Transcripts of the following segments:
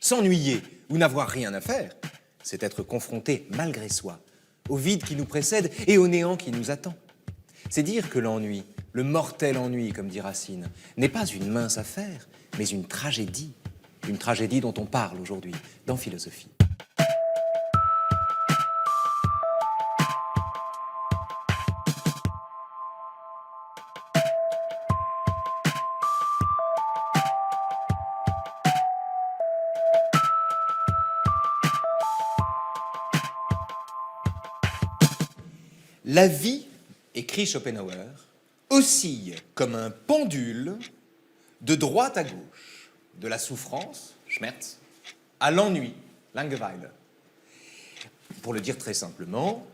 S'ennuyer ou n'avoir rien à faire, c'est être confronté, malgré soi, au vide qui nous précède et au néant qui nous attend. C'est dire que l'ennui, le mortel ennui, comme dit Racine, n'est pas une mince affaire, mais une tragédie dont on parle aujourd'hui dans Philosophie. La vie, écrit Schopenhauer, oscille comme un pendule de droite à gauche, de la souffrance, Schmerz, à l'ennui, Langeweile. Pour le dire très simplement,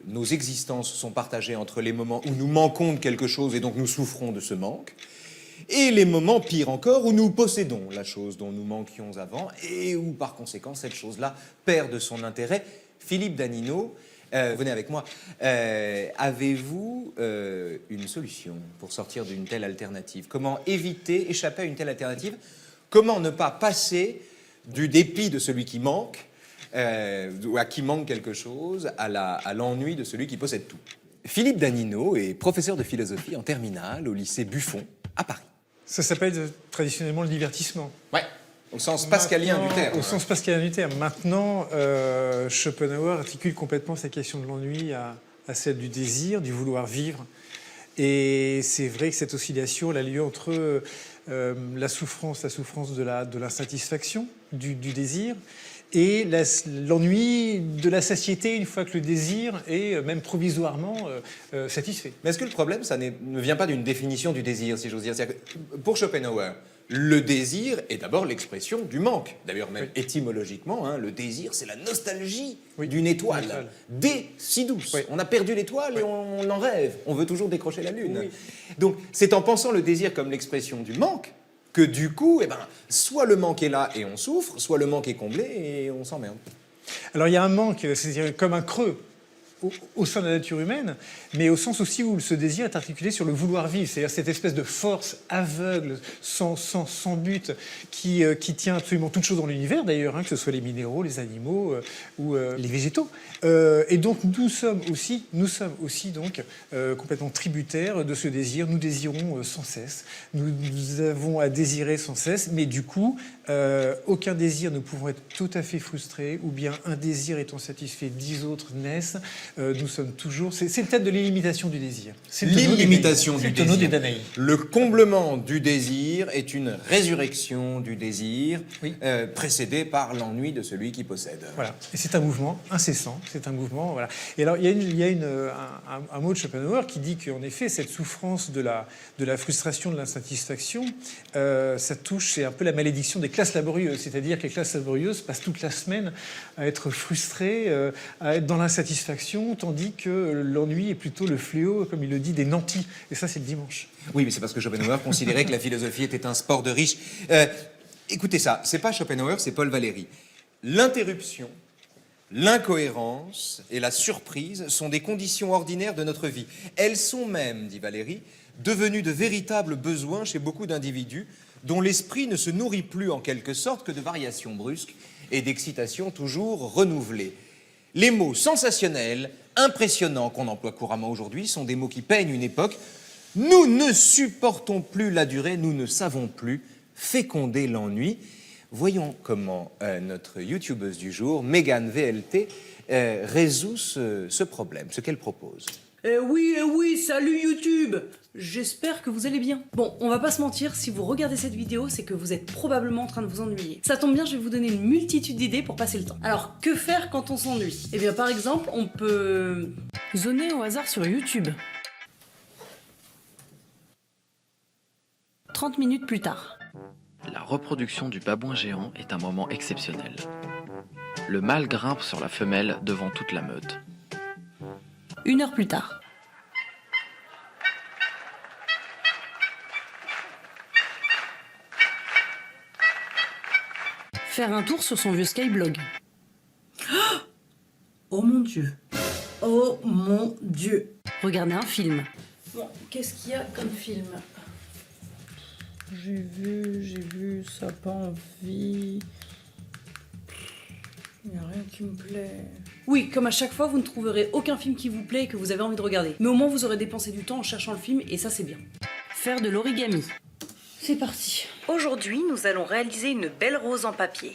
nos existences sont partagées entre les moments où nous manquons de quelque chose et donc nous souffrons de ce manque, et les moments, pire encore, où nous possédons la chose dont nous manquions avant et où, par conséquent, cette chose-là perd de son intérêt. Philippe Danino, venez avec moi. Avez-vous une solution pour sortir d'une telle alternative? Comment éviter, échapper à une telle alternative? Comment ne pas passer du dépit de celui qui manque, ou à qui manque quelque chose, à l'ennui de celui qui possède tout? Philippe Danino est professeur de philosophie en terminale au lycée Buffon, à Paris. Ça s'appelle traditionnellement le divertissement. Ouais. Au sens pascalien du terme. Au sens pascalien du terme. Maintenant, Schopenhauer articule complètement sa question de l'ennui à celle du désir, du vouloir vivre. Et c'est vrai que cette oscillation, elle a lieu entre la souffrance de l'insatisfaction, du désir, et l'ennui de la satiété une fois que le désir est même provisoirement satisfait. Mais est-ce que le problème, ça ne vient pas d'une définition du désir, si j'ose dire? Pour Schopenhauer, le désir est d'abord l'expression du manque. D'ailleurs, même étymologiquement, hein, le désir, c'est la nostalgie d'une étoile. Si douce. On a perdu l'étoile et on en rêve. On veut toujours décrocher la lune. Donc, c'est en pensant le désir comme l'expression du manque que du coup, soit le manque est là et on souffre, soit le manque est comblé et on s'emmerde. Alors, il y a un manque, c'est comme un creux au sein de la nature humaine, mais au sens aussi où ce désir est articulé sur le vouloir vivre, c'est-à-dire cette espèce de force aveugle, sans but, qui tient absolument toute chose dans l'univers, d'ailleurs, hein, que ce soit les minéraux, les animaux ou les végétaux. Et donc nous sommes aussi donc complètement tributaires de ce désir. Nous désirons sans cesse, nous avons à désirer sans cesse, mais du coup, aucun désir ne pouvant être tout à fait frustré, ou bien un désir étant satisfait, 10 autres naissent. Nous sommes toujours... C'est le thème de l'illimitation du désir. L'illimitation du désir. Le comblement du désir est une résurrection du désir, précédée par l'ennui de celui qui possède. Voilà. Et c'est un mouvement incessant. C'est un mouvement... Voilà. Et alors, il y a un mot de Schopenhauer qui dit qu'en effet, cette souffrance de la frustration, de l'insatisfaction, ça touche, c'est un peu la malédiction des classes laborieuses. C'est-à-dire que les classes laborieuses passent toute la semaine à être frustrées, à être dans l'insatisfaction, tandis que l'ennui est plutôt le fléau, comme il le dit, des nantis. Et ça, c'est le dimanche. Oui, mais c'est parce que Schopenhauer considérait que la philosophie était un sport de riches. Écoutez ça, c'est pas Schopenhauer, c'est Paul Valéry. L'interruption, l'incohérence et la surprise sont des conditions ordinaires de notre vie. Elles sont même, dit Valéry, devenues de véritables besoins chez beaucoup d'individus dont l'esprit ne se nourrit plus en quelque sorte que de variations brusques et d'excitations toujours renouvelées. Les mots sensationnels, impressionnants qu'on emploie couramment aujourd'hui sont des mots qui peignent une époque. Nous ne supportons plus la durée, nous ne savons plus féconder l'ennui. Voyons comment notre youtubeuse du jour, Megan VLT, résout ce problème, ce qu'elle propose. Oui, salut YouTube! J'espère que vous allez bien. Bon, on va pas se mentir, si vous regardez cette vidéo, c'est que vous êtes probablement en train de vous ennuyer. Ça tombe bien, je vais vous donner une multitude d'idées pour passer le temps. Alors, que faire quand on s'ennuie? Eh bien, par exemple, on peut... zoner au hasard sur YouTube. 30 minutes plus tard. La reproduction du babouin géant est un moment exceptionnel. Le mâle grimpe sur la femelle devant toute la meute. 1 heure plus tard. Faire un tour sur son vieux Skyblog. Oh mon Dieu. Oh mon Dieu. Regarder un film. Bon, qu'est-ce qu'il y a comme film? J'ai vu, ça n'a pas envie. Il n'y a rien qui me plaît. Oui, comme à chaque fois, vous ne trouverez aucun film qui vous plaît et que vous avez envie de regarder. Mais au moins, vous aurez dépensé du temps en cherchant le film et ça, c'est bien. Faire de l'origami. C'est parti. Aujourd'hui, nous allons réaliser une belle rose en papier.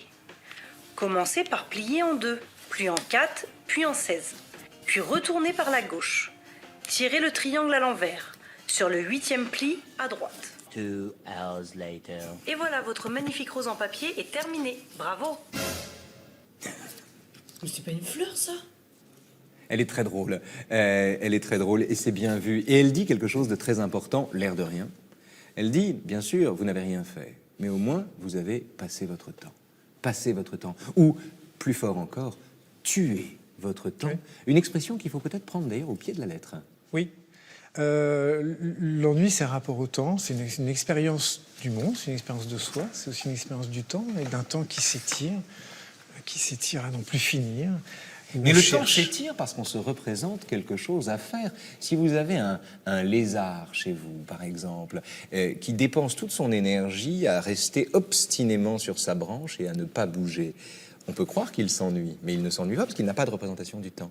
Commencez par plier en 2, puis en 4, puis en 16. Puis retourner par la gauche. Tirez le triangle à l'envers. Sur le 8e pli, à droite. 2 hours later. Et voilà, votre magnifique rose en papier est terminée. Bravo. Mais c'est pas une fleur, ça? Elle est très drôle. Elle est très drôle et c'est bien vu. Et elle dit quelque chose de très important, l'air de rien. Elle dit, bien sûr, vous n'avez rien fait, mais au moins, vous avez passé votre temps. Passé votre temps. Ou, plus fort encore, tuer votre temps. Oui. Une expression qu'il faut peut-être prendre d'ailleurs au pied de la lettre. Oui. L'ennui, c'est un rapport au temps, c'est une expérience du monde, c'est une expérience de soi, c'est aussi une expérience du temps, et d'un temps qui s'étire à n'en plus finir. Mais le temps s'étire parce qu'on se représente quelque chose à faire. Si vous avez un lézard chez vous, par exemple, qui dépense toute son énergie à rester obstinément sur sa branche et à ne pas bouger, on peut croire qu'il s'ennuie, mais il ne s'ennuie pas parce qu'il n'a pas de représentation du temps.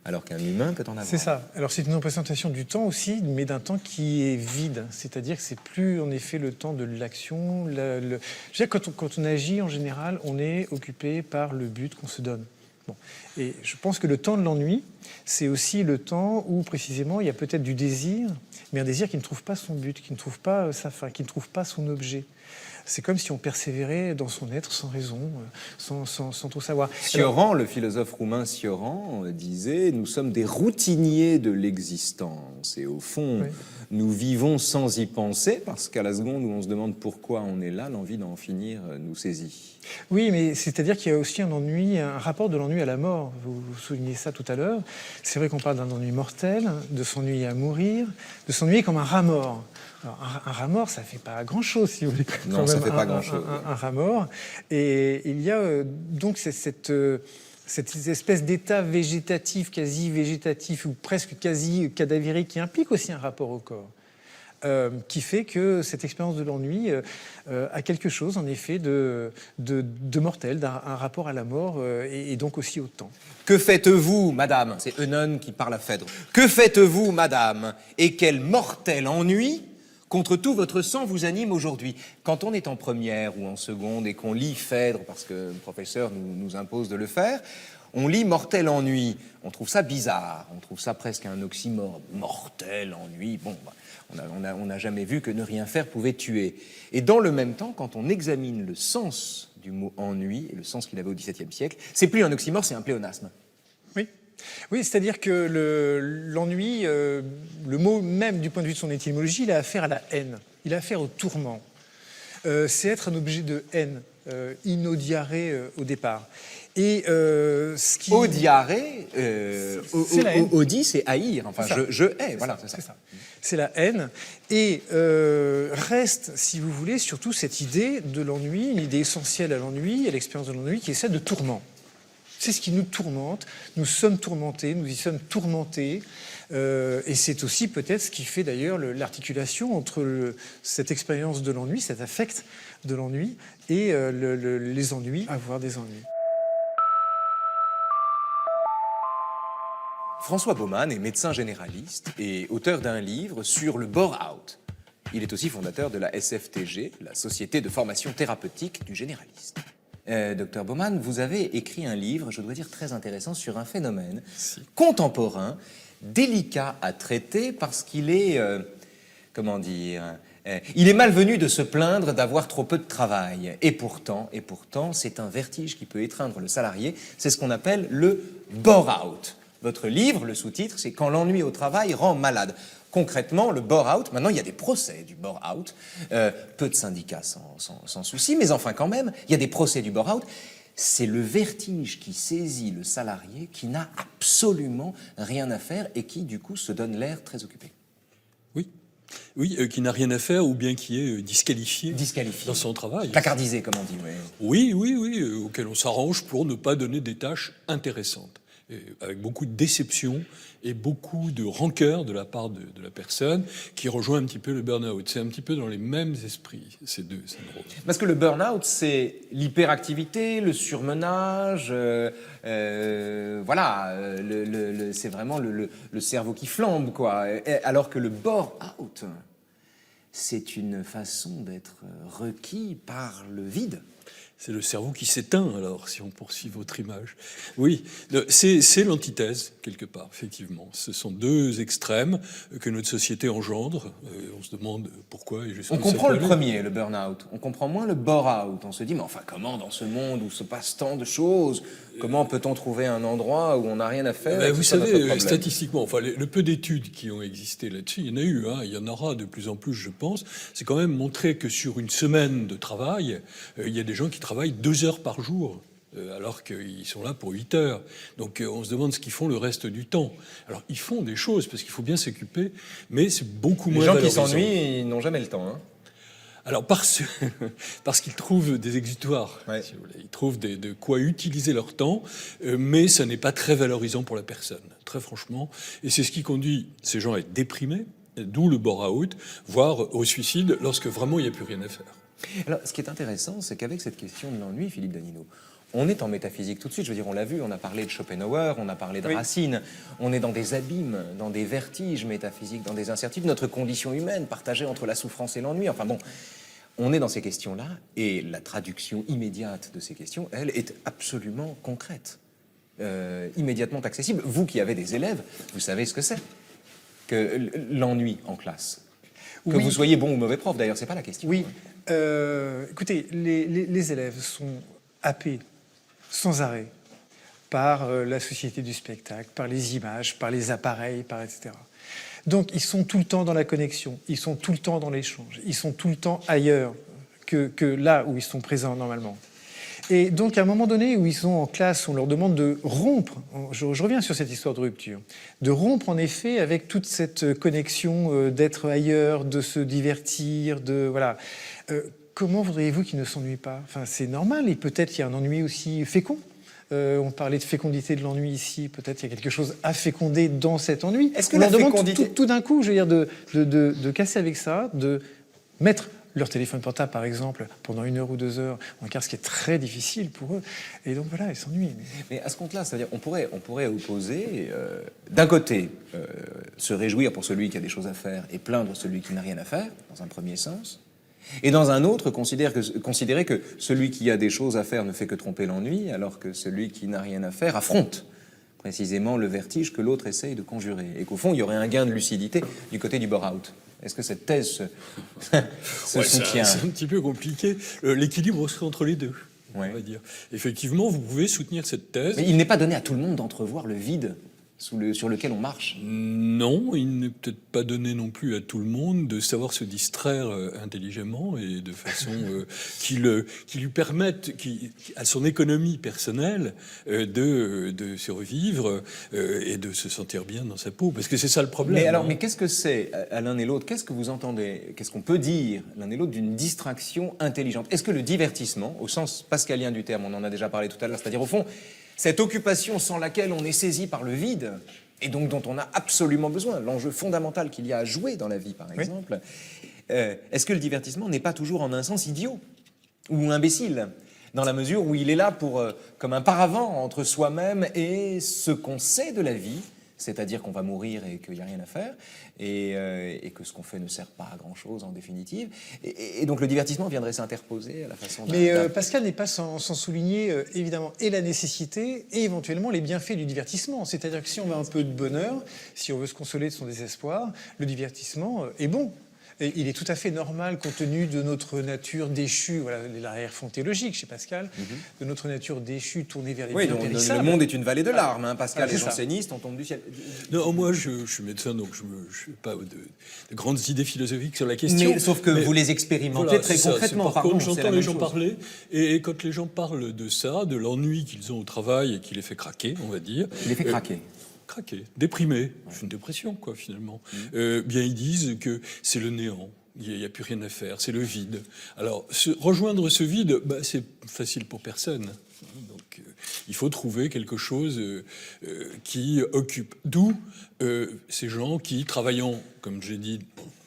Alors qu'un humain peut en avoir. C'est ça. Alors c'est une représentation du temps aussi, mais d'un temps qui est vide. C'est-à-dire que c'est plus en effet le temps de l'action. Je veux dire, quand on agit en général, on est occupé par le but qu'on se donne. Bon. Et je pense que le temps de l'ennui, c'est aussi le temps où précisément il y a peut-être du désir, mais un désir qui ne trouve pas son but, qui ne trouve pas sa fin, qui ne trouve pas son objet. C'est comme si on persévérait dans son être sans raison, sans tout savoir. Cioran, le philosophe roumain Cioran, disait « Nous sommes des routiniers de l'existence ». Et au fond, oui. Nous vivons sans y penser, parce qu'à la seconde où on se demande pourquoi on est là, l'envie d'en finir nous saisit. Oui, mais c'est-à-dire qu'il y a aussi un ennui, un rapport de l'ennui à la mort. Vous soulignez ça tout à l'heure. C'est vrai qu'on parle d'un ennui mortel, de s'ennuyer à mourir, de s'ennuyer comme un rat mort. Alors, un rat mort, ça ne fait pas grand-chose, si vous voulez. Non, ça ne fait pas grand-chose. Un rat mort. Et il y a donc cette espèce d'état végétatif, quasi végétatif, ou presque quasi cadavérique, qui implique aussi un rapport au corps. Qui fait que cette expérience de l'ennui a quelque chose, en effet, de mortel, un rapport à la mort et donc aussi au temps. Que faites-vous, madame? C'est Eunon qui parle à Phèdre. Que faites-vous, madame? Et quel mortel ennui contre tout votre sang vous anime aujourd'hui? Quand on est en première ou en seconde et qu'on lit Phèdre, parce que le professeur nous impose de le faire, on lit mortel ennui. On trouve ça bizarre, on trouve ça presque un oxymore. Mortel ennui, bon, on n'a jamais vu que ne rien faire pouvait tuer. Et dans le même temps, quand on examine le sens du mot ennui, et le sens qu'il avait au XVIIe siècle, c'est plus un oxymore, c'est un pléonasme. Oui. Oui, c'est-à-dire que l'ennui, le mot même du point de vue de son étymologie, il a affaire à la haine, il a affaire au tourment. C'est être un objet de haine, inodiare au départ. Et ce qui... Odiare, odi, c'est haïr, enfin je hais, voilà, c'est ça. C'est la haine. Et reste, si vous voulez, surtout cette idée de l'ennui, une idée essentielle à l'ennui, à l'expérience de l'ennui, qui est celle de tourment. C'est ce qui nous tourmente. Nous sommes tourmentés, nous y sommes tourmentés. Et c'est aussi peut-être ce qui fait d'ailleurs l'articulation entre cette expérience de l'ennui, cet affect de l'ennui, et les ennuis, avoir des ennuis. François Baumann est médecin généraliste et auteur d'un livre sur le bore-out. Il est aussi fondateur de la SFTG, la Société de formation thérapeutique du généraliste. Docteur Baumann, vous avez écrit un livre, je dois dire très intéressant, sur un phénomène contemporain, délicat à traiter parce qu'il est, il est malvenu de se plaindre d'avoir trop peu de travail. Et pourtant, c'est un vertige qui peut étreindre le salarié. C'est ce qu'on appelle le bore-out. Votre livre, le sous-titre, c'est « Quand l'ennui au travail rend malade ». Concrètement, le bore-out, maintenant il y a des procès du bore-out, peu de syndicats sans souci, mais enfin quand même, il y a des procès du bore-out. C'est le vertige qui saisit le salarié qui n'a absolument rien à faire et qui du coup se donne l'air très occupé. Oui, qui n'a rien à faire ou bien qui est disqualifié dans son travail. Placardisé, comme on dit. Oui. Oui, auquel on s'arrange pour ne pas donner des tâches intéressantes. avec beaucoup de déception et beaucoup de rancœur de la part de la personne, qui rejoint un petit peu le burn-out. C'est un petit peu dans les mêmes esprits, ces deux syndromes. Parce que le burn-out, c'est l'hyperactivité, le surmenage, voilà, c'est vraiment le cerveau qui flambe, quoi. Alors que le bore-out, c'est une façon d'être requis par le vide. C'est le cerveau qui s'éteint, alors, si on poursuit votre image. Oui, c'est l'antithèse, quelque part, effectivement. Ce sont deux extrêmes que notre société engendre. On se demande pourquoi et jusqu'où On comprend ça le peut aller. premier, le burn-out. On comprend moins le bore-out. On se dit, mais enfin, comment, dans ce monde où se passe tant de choses, comment peut-on trouver un endroit où on n'a rien à faire Ben, et vous que ce soit notre savez, problème. statistiquement, enfin, le peu d'études qui ont existé là-dessus, il y en a eu, hein, il y en aura de plus en plus, je pense, c'est quand même montré que sur une semaine de travail, il y a des gens qui travaillent 2 heures par jour, alors qu'ils sont là pour 8 heures. Donc on se demande ce qu'ils font le reste du temps. Alors ils font des choses, parce qu'il faut bien s'occuper, mais c'est beaucoup Les moins gens qui valorisant. s'ennuient, ils n'ont jamais le temps. Hein. Alors parce qu'ils trouvent des exutoires, Ouais. si vous voulez. Ils trouvent de quoi utiliser leur temps, mais ça n'est pas très valorisant pour la personne, très franchement. Et c'est ce qui conduit ces gens à être déprimés, d'où le bore-out, voire au suicide, lorsque vraiment il n'y a plus rien à faire. Alors, ce qui est intéressant, c'est qu'avec cette question de l'ennui, Philippe Danino, on est en métaphysique tout de suite. Je veux dire, on l'a vu, on a parlé de Schopenhauer, on a parlé de Racine. On est dans des abîmes, dans des vertiges métaphysiques, dans des incertitudes. Notre condition humaine partagée entre la souffrance et l'ennui. Enfin bon, on est dans ces questions-là. Et la traduction immédiate de ces questions, elle, est absolument concrète. Immédiatement accessible. Vous qui avez des élèves, vous savez ce que c'est que l'ennui en classe. Que Oui. vous soyez bon ou mauvais prof, d'ailleurs, c'est pas la question. Oui. Écoutez, les élèves sont happés sans arrêt par la société du spectacle, par les images, par les appareils, par etc. Donc ils sont tout le temps dans la connexion, ils sont tout le temps dans l'échange, ils sont tout le temps ailleurs que là où ils sont présents normalement. Et donc, à un moment donné où ils sont en classe, on leur demande de rompre, je reviens sur cette histoire de rupture, de rompre en effet avec toute cette connexion d'être ailleurs, de se divertir, de voilà. Comment voudriez-vous qu'ils ne s'ennuient pas? Enfin, c'est normal, et peut-être qu'il y a un ennui aussi fécond. On parlait de fécondité de l'ennui ici, peut-être qu'il y a quelque chose à féconder dans cet ennui. Est-ce que on la leur demande fécondité... tout d'un coup, je veux dire, de casser avec ça, de mettre leur téléphone portable, par exemple, pendant 1 heure ou 2 heures, en cas, ce qui est très difficile pour eux. Et donc voilà, ils s'ennuient. Mais à ce compte-là, c'est-à-dire, on pourrait opposer, d'un côté, se réjouir pour celui qui a des choses à faire et plaindre celui qui n'a rien à faire, dans un premier sens, et dans un autre, considérer que celui qui a des choses à faire ne fait que tromper l'ennui, alors que celui qui n'a rien à faire affronte précisément le vertige que l'autre essaye de conjurer. Et qu'au fond, il y aurait un gain de lucidité du côté du bore-out. Est-ce que cette thèse se soutient? C'est un petit peu compliqué. L'équilibre serait entre les deux, Ouais. on va dire. Effectivement, vous pouvez soutenir cette thèse. Mais il n'est pas donné à tout le monde d'entrevoir le vide sur lequel on marche. Non, il n'est peut-être pas donné non plus à tout le monde de savoir se distraire intelligemment et de façon qui lui permette, à son économie personnelle, de survivre et de se sentir bien dans sa peau. Parce que c'est ça le problème. Mais alors, hein. mais qu'est-ce que c'est à l'un et l'autre? Qu'est-ce que vous entendez? Qu'est-ce qu'on peut dire l'un et l'autre d'une distraction intelligente? Est-ce que le divertissement, au sens pascalien du terme, on en a déjà parlé tout à l'heure, c'est-à-dire au fond, cette occupation sans laquelle on est saisi par le vide, et donc dont on a absolument besoin, l'enjeu fondamental qu'il y a à jouer dans la vie, par exemple, est-ce que le divertissement n'est pas toujours en un sens idiot ou imbécile, dans la mesure où il est là pour, comme un paravent entre soi-même et ce qu'on sait de la vie, c'est-à-dire qu'on va mourir et qu'il n'y a rien à faire, et que ce qu'on fait ne sert pas à grand-chose en définitive. Et donc le divertissement viendrait s'interposer à la façon d'un... Mais Pascal n'est pas sans souligner évidemment et la nécessité et éventuellement les bienfaits du divertissement. C'est-à-dire que si on veut un peu de bonheur, si on veut se consoler de son désespoir, le divertissement est bon. Et il est tout à fait normal, compte tenu de notre nature déchue, voilà l'arrière-fond théologique chez Pascal, de notre nature déchue tournée vers les Oui, biens donc périssables. le monde est une vallée de larmes, hein. Pascal c'est est ça. janséniste, on tombe du ciel. Non, moi, je suis médecin, donc je n'ai pas de grandes idées philosophiques sur la question. Mais sauf que vous les expérimentez Voilà, très c'est ça. concrètement. Par Pardon, contre, c'est la j'entends même les gens chose. parler, et quand les gens parlent de ça, de l'ennui qu'ils ont au travail et qui les fait craquer, on va dire. Il les fait craquer. Craquer, déprimé, c'est une dépression, quoi, finalement. Bien, ils disent que c'est le néant. Il n'y a plus rien à faire, c'est le vide. Alors, rejoindre ce vide, c'est facile pour personne. Donc, il faut trouver quelque chose qui occupe. D'où ces gens qui, travaillant, comme j'ai dit,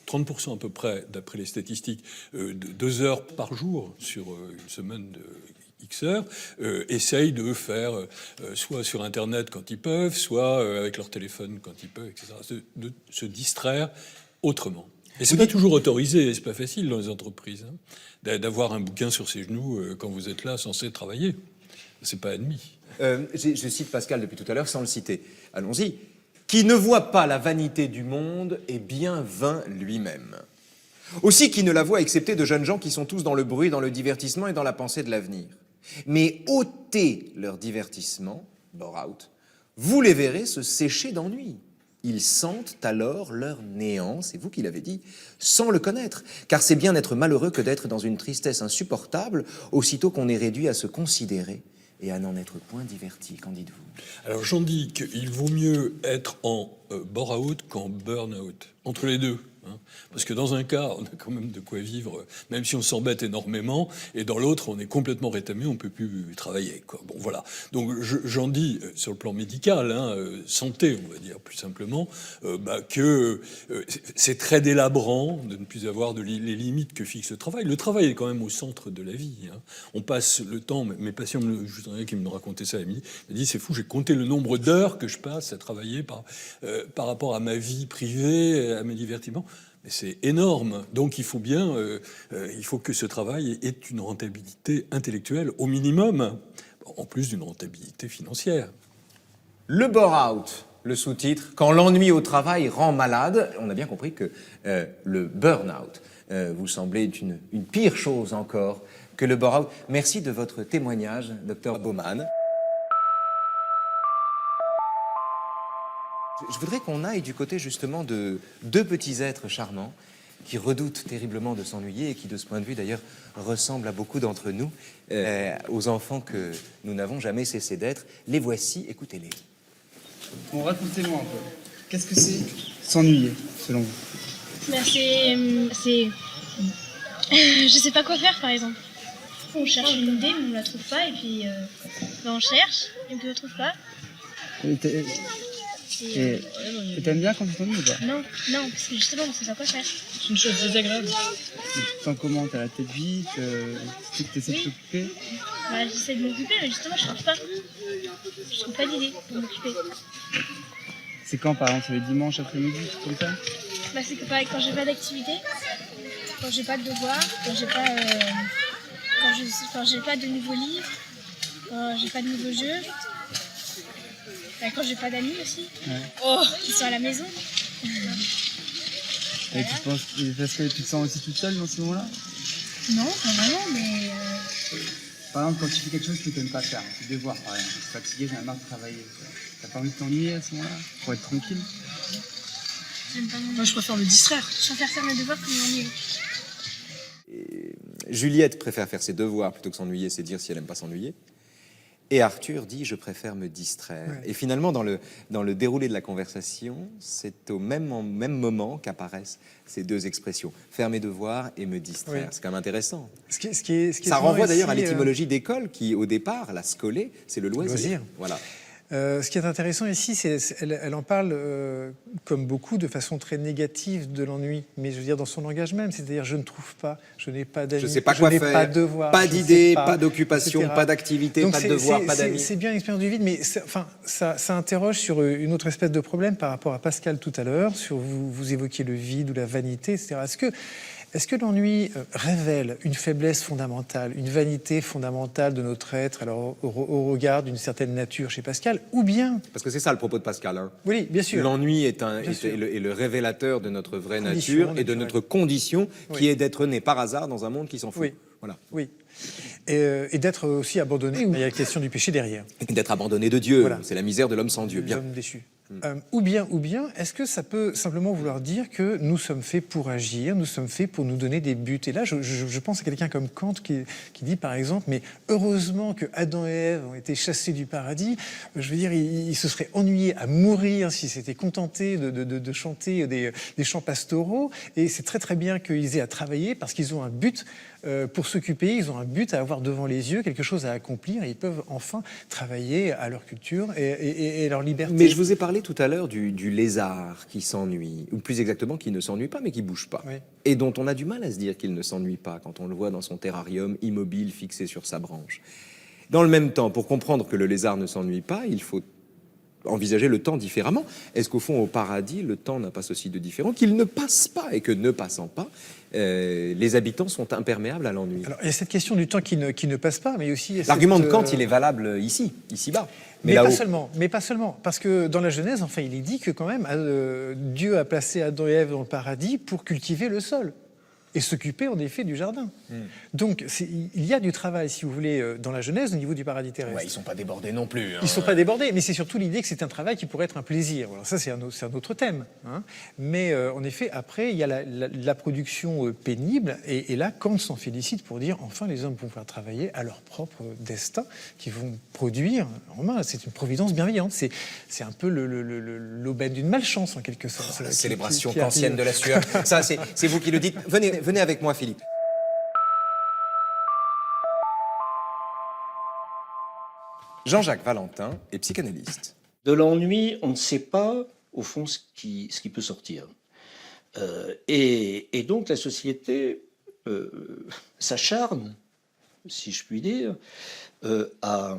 30% à peu près, d'après les statistiques, de 2 heures par jour sur une semaine de X heures, essayent de faire soit sur Internet quand ils peuvent, soit avec leur téléphone quand ils peuvent, etc., de se distraire autrement. Et c'est pas toujours autorisé, c'est pas facile dans les entreprises, hein, d'avoir un bouquin sur ses genoux quand vous êtes là censé travailler. C'est pas admis. Je cite Pascal depuis tout à l'heure sans le citer. Allons-y. Qui ne voit pas la vanité du monde est bien vain lui-même. Aussi qui ne la voit excepté de jeunes gens qui sont tous dans le bruit, dans le divertissement et dans la pensée de l'avenir. Mais ôtez leur divertissement, bore out, vous les verrez se sécher d'ennui. Ils sentent alors leur néant, c'est vous qui l'avez dit, sans le connaître. Car c'est bien être malheureux que d'être dans une tristesse insupportable, aussitôt qu'on est réduit à se considérer et à n'en être point diverti. Qu'en dites-vous? Alors j'en dis qu'il vaut mieux être en bore-out qu'en burn-out, entre les deux. Parce que dans un cas, on a quand même de quoi vivre, même si on s'embête énormément, et dans l'autre, on est complètement rétamé, on ne peut plus travailler, quoi. Bon, voilà. Donc j'en dis, sur le plan médical, santé, on va dire plus simplement, que c'est très délabrant de ne plus avoir les limites que fixe le travail. Le travail est quand même au centre de la vie. On passe le temps, mes patients, je voudrais qu'ils me racontaient ça à midi, ils me disent, c'est fou, j'ai compté le nombre d'heures que je passe à travailler par rapport à ma vie privée, à mes divertissements. Mais c'est énorme. Donc il faut bien, il faut que ce travail ait une rentabilité intellectuelle au minimum, en plus d'une rentabilité financière. Le bore-out, le sous-titre, quand l'ennui au travail rend malade, on a bien compris que le burn-out vous semblait une pire chose encore que le bore-out. Merci de votre témoignage, Dr Baumann. Je voudrais qu'on aille du côté justement de 2 petits êtres charmants qui redoutent terriblement de s'ennuyer et qui, de ce point de vue d'ailleurs, ressemblent à beaucoup d'entre nous, aux enfants que nous n'avons jamais cessé d'être. Les voici, écoutez-les. Bon, racontez-moi un peu. Qu'est-ce que c'est s'ennuyer, selon vous? C'est... je sais pas quoi faire, par exemple. On cherche une idée, mais on la trouve pas, et puis on cherche, et puis on la trouve pas. Et t'aimes bien quand tu t'ennuies ou pas? Non, parce que justement, on sait pas quoi faire. C'est une chose désagréable. Tu te sens comment? T'as la tête vide? Tu essaies de t'occuper? J'essaie de m'occuper, mais justement, je trouve pas. Je trouve pas d'idée pour m'occuper. C'est quand, par exemple? C'est le dimanche après-midi, comme ça? C'est que pareil, quand j'ai pas d'activité, quand j'ai pas de devoirs, quand j'ai pas, quand j'ai pas de nouveaux livres, quand j'ai pas de nouveaux jeux. Quand j'ai pas d'amis aussi, qui sont à la maison. Et tu penses, parce que tu te sens aussi toute seule dans ce moment-là? Non, pas vraiment, mais... Par exemple, quand tu fais quelque chose que tu n'aimes pas faire, tes devoirs par exemple, tu es fatigué, j'en ai marre de travailler. T'as pas envie de t'ennuyer à ce moment-là, pour être tranquille? Moi, je préfère me distraire. Je préfère faire mes devoirs que m'ennuyer. Juliette préfère faire ses devoirs plutôt que s'ennuyer, c'est dire si elle n'aime pas s'ennuyer. Et Arthur dit « je préfère me distraire ». Et finalement, dans le déroulé de la conversation, c'est au même moment qu'apparaissent ces 2 expressions. Faire mes devoirs et me distraire. Oui. C'est quand même intéressant. Ça renvoie d'ailleurs à l'étymologie d'école qui, au départ, la scolée, c'est le loisir. Voilà. Ce qui est intéressant ici, c'est elle en parle, comme beaucoup, de façon très négative de l'ennui. Mais je veux dire, dans son langage même, c'est-à-dire je ne trouve pas, je n'ai pas d'amis, je ne sais pas quoi faire, pas de devoirs, pas d'idées, pas d'occupation, pas d'activité, pas de devoirs, pas d'amis. C'est bien l'expérience du vide, mais ça interroge sur une autre espèce de problème par rapport à Pascal tout à l'heure, sur vous évoquiez le vide ou la vanité, etc. Est-ce que l'ennui révèle une faiblesse fondamentale, une vanité fondamentale de notre être, alors au regard d'une certaine nature chez Pascal, ou bien... Parce que c'est ça le propos de Pascal. Oui, bien sûr. L'ennui est le révélateur de notre vraie nature et de notre condition, qui est d'être né par hasard dans un monde qui s'en fout. Oui. Voilà. Oui. Et d'être aussi abandonné. Il y a la question du péché derrière. D'être abandonné de Dieu. Voilà. C'est la misère de l'homme sans Dieu. Bien. L'homme déchu. Ou bien, est-ce que ça peut simplement vouloir dire que nous sommes faits pour agir, nous sommes faits pour nous donner des buts? Et là, je pense à quelqu'un comme Kant qui dit, par exemple, mais heureusement que Adam et Ève ont été chassés du paradis. Je veux dire, ils se seraient ennuyés à mourir s'ils s'étaient contentés de chanter des chants pastoraux. Et c'est très très bien qu'ils aient à travailler parce qu'ils ont un but pour s'occuper, ils ont ont un but, à avoir devant les yeux quelque chose à accomplir, et ils peuvent enfin travailler à leur culture et leur liberté. Mais je vous ai parlé tout à l'heure du lézard qui s'ennuie, ou plus exactement qui ne s'ennuie pas mais qui bouge pas, Oui. et dont on a du mal à se dire qu'il ne s'ennuie pas quand on le voit dans son terrarium immobile fixé sur sa branche. Dans le même temps, pour comprendre que le lézard ne s'ennuie pas, il faut envisager le temps différemment. Est-ce qu'au fond, au paradis, le temps n'a pas ceci de différent qu'il ne passe pas, et que ne passant pas, les habitants sont imperméables à l'ennui? Alors, il y a cette question du temps qui ne passe pas, mais aussi... il y a L'argument de cette, Kant, il est valable ici-bas. Mais là-haut, pas seulement, parce que dans la Genèse, enfin, il est dit que quand même, Dieu a placé Adam et Ève dans le paradis pour cultiver le sol et s'occuper en effet du jardin. Donc il y a du travail, si vous voulez, dans la Genèse au niveau du paradis terrestre. ouais, ils sont pas débordés non plus. Ils ne sont pas débordés, mais c'est surtout l'idée que c'est un travail qui pourrait être un plaisir. Alors ça, c'est un autre thème. Hein. Mais en effet, après, il y a la production pénible, et là, Kant s'en félicite pour dire, enfin, les hommes vont pouvoir travailler à leur propre destin, qu'ils vont produire en main. C'est une providence bienveillante. C'est un peu l'aubaine d'une malchance, en quelque sorte. La célébration kantienne de la sueur. Ça, c'est vous qui le dites. Venez avec moi, Philippe. Jean-Jacques Valentin est psychanalyste. De l'ennui, on ne sait pas, au fond, ce qui peut sortir. Et donc, la société s'acharne, si je puis dire, à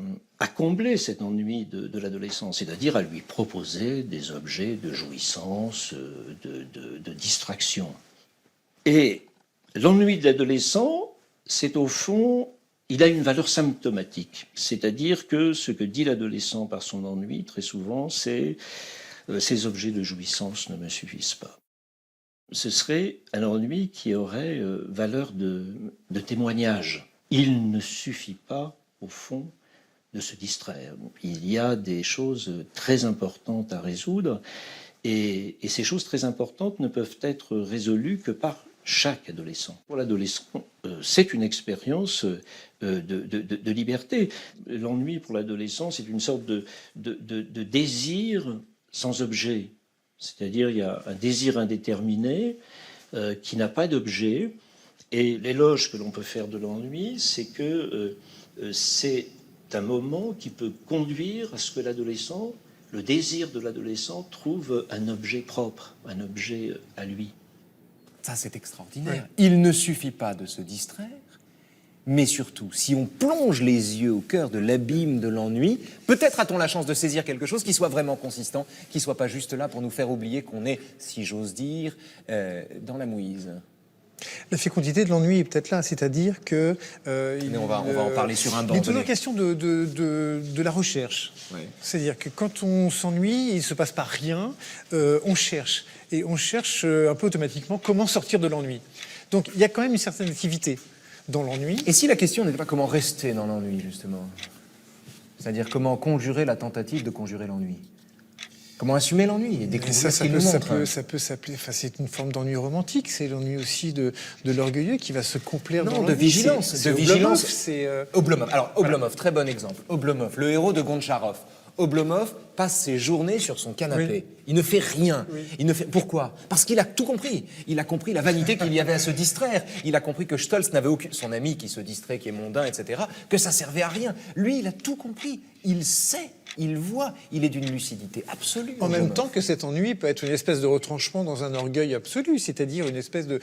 combler cet ennui de l'adolescence, c'est-à-dire à lui proposer des objets de jouissance, de distraction. Et l'ennui de l'adolescent, c'est au fond... il a une valeur symptomatique, c'est-à-dire que ce que dit l'adolescent par son ennui, très souvent, c'est ces objets de jouissance ne me suffisent pas. Ce serait un ennui qui aurait valeur de témoignage. Il ne suffit pas, au fond, de se distraire. Il y a des choses très importantes à résoudre, et ces choses très importantes ne peuvent être résolues que par chaque adolescent. Pour l'adolescent, c'est une expérience de liberté. L'ennui pour l'adolescent, c'est une sorte de désir sans objet. C'est-à-dire, il y a un désir indéterminé qui n'a pas d'objet. Et l'éloge que l'on peut faire de l'ennui, c'est que c'est un moment qui peut conduire à ce que l'adolescent, le désir de l'adolescent, trouve un objet propre, un objet à lui. Ça, c'est extraordinaire. Ouais. Il ne suffit pas de se distraire, mais surtout, si on plonge les yeux au cœur de l'abîme de l'ennui, peut-être a-t-on la chance de saisir quelque chose qui soit vraiment consistant, qui ne soit pas juste là pour nous faire oublier qu'on est, si j'ose dire, dans la mouise. La fécondité de l'ennui est peut-être là, c'est-à-dire que... on va en parler sur un banc. Il est toujours question de la recherche. Ouais. C'est-à-dire que quand on s'ennuie, il ne se passe pas rien, on cherche. Et on cherche un peu automatiquement comment sortir de l'ennui. Donc il y a quand même une certaine activité dans l'ennui. Et si la question n'était pas comment rester dans l'ennui, justement? C'est-à-dire comment conjurer la tentative de conjurer l'ennui? Comment assumer l'ennui et découvrir ce qu'il nous montre? Ça peut s'appeler... Enfin, c'est une forme d'ennui romantique. C'est l'ennui aussi de l'orgueilleux qui va se complaire dans de vigilance. De vigilance. C'est Oblomov. Alors, Oblomov, très bon exemple. Oblomov, le héros de Gontcharov. Oblomov passe ses journées sur son canapé. Oui. Il ne fait rien. Oui. Pourquoi? Parce qu'il a tout compris. Il a compris la vanité qu'il y avait à se distraire. Il a compris que Stolz n'avait aucune... Son ami qui se distrait, qui est mondain, etc., que ça servait à rien. Lui, il a tout compris. Il sait, il voit, il est d'une lucidité absolue. En même temps que cet ennui peut être une espèce de retranchement dans un orgueil absolu, c'est-à-dire une espèce de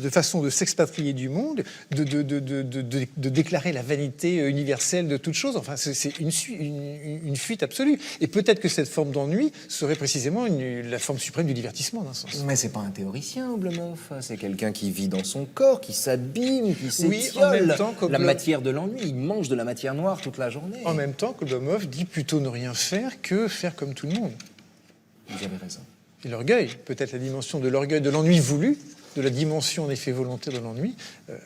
façon de s'expatrier du monde, de déclarer la vanité universelle de toute chose. Enfin, c'est une fuite absolue. Et peut-être que cette forme d'ennui serait précisément la forme suprême du divertissement, d'un sens. Mais c'est pas un théoricien, Oblomov. C'est quelqu'un qui vit dans son corps, qui s'abîme, qui s'étiole. Oui, en même temps, la matière de l'ennui, il mange de la matière noire toute la journée. En même temps, Oblomov dit plutôt ne rien faire que faire comme tout le monde. Vous avez raison. Et l'orgueil, peut-être la dimension de l'orgueil, de l'ennui voulu, de la dimension en effet volontaire de l'ennui,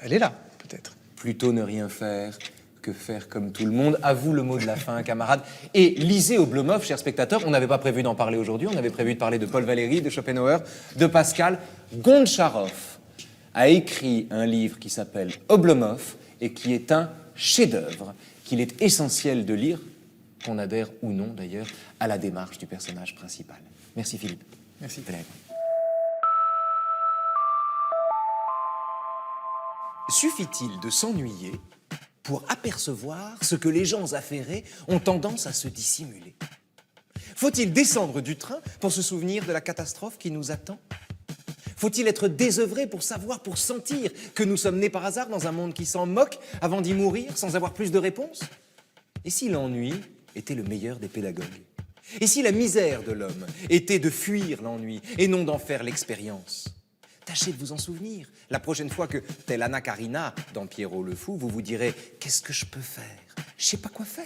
elle est là, peut-être. Plutôt ne rien faire que faire comme tout le monde. À vous le mot de la fin, camarades. Et lisez Oblomov, chers spectateurs. On n'avait pas prévu d'en parler aujourd'hui. On avait prévu de parler de Paul Valéry, de Schopenhauer, de Pascal. Gontcharov a écrit un livre qui s'appelle Oblomov et qui est un chef-d'œuvre qu'il est essentiel de lire, qu'on adhère ou non d'ailleurs, à la démarche du personnage principal. Merci Philippe. Merci. Suffit-il de s'ennuyer pour apercevoir ce que les gens affairés ont tendance à se dissimuler? Faut-il descendre du train pour se souvenir de la catastrophe qui nous attend? Faut-il être désœuvré pour savoir, pour sentir que nous sommes nés par hasard dans un monde qui s'en moque avant d'y mourir sans avoir plus de réponses? Et si l'ennui était le meilleur des pédagogues? Et si la misère de l'homme était de fuir l'ennui et non d'en faire l'expérience? Tâchez de vous en souvenir. La prochaine fois que, telle Anna Karina dans Pierrot le Fou, vous vous direz « Qu'est-ce que je peux faire? Je sais pas quoi faire. »